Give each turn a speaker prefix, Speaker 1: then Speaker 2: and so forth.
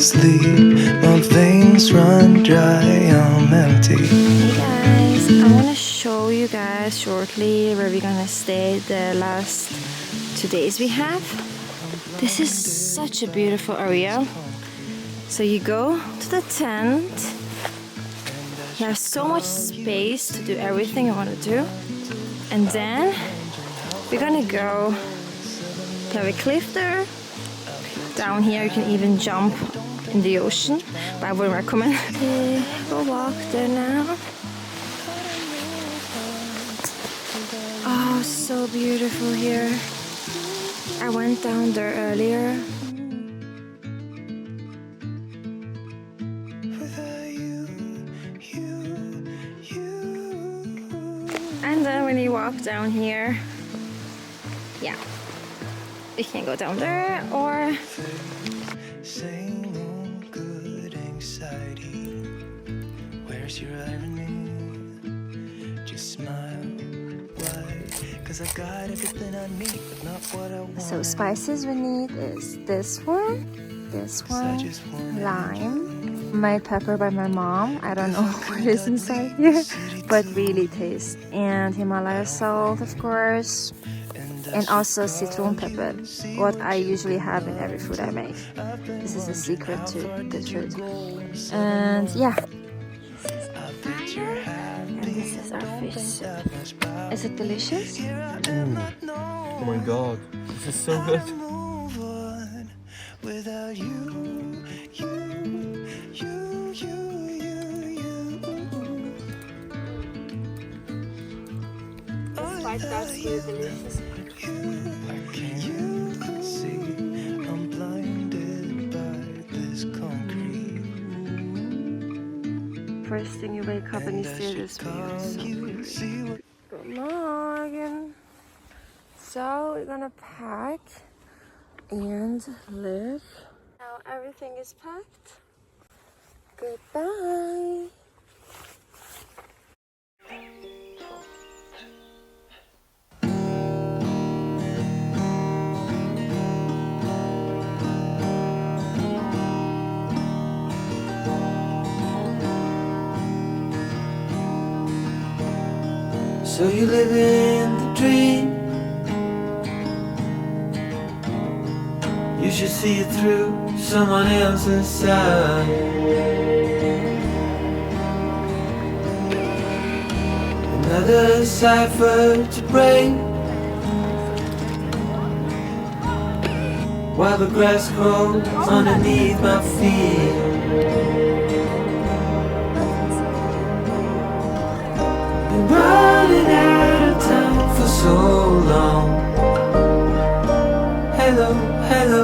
Speaker 1: sleep, my veins run dry, I'm empty.
Speaker 2: Hey guys, I want to show you guys shortly where we're gonna stay the last 2 days we have. This is such a beautiful area. So you go to the tent, you have so much space to do everything you want to do, and then we're gonna go to have a cliff there. Down here you can even jump in the ocean, but I wouldn't recommend. We'll walk there now. Oh, so beautiful here. I went down there earlier. And then when you walk down here, yeah, you can go down there or
Speaker 1: where's your irony? Just smile. Why? 'Cause I got everything I need, but not what I want.
Speaker 2: so spices we need is this one, lime, made pepper by my mom. I don't know what is inside here, but really tastes. And Himalaya salt, of course, and also citron pepper, what I usually have in every food I make. This is a secret to good food. And yeah, and this is our fish soup. Is it delicious?
Speaker 3: Oh my god, this is so good.
Speaker 2: That's really delicious. First thing you wake up and you see this view. So good morning. So we're gonna pack and live. Now everything is packed. Goodbye.
Speaker 1: So you live in the dream. You should see it through someone else's side. Another cipher to break, while the grass grows underneath my feet. Been running out of time for so long. Hello, hello,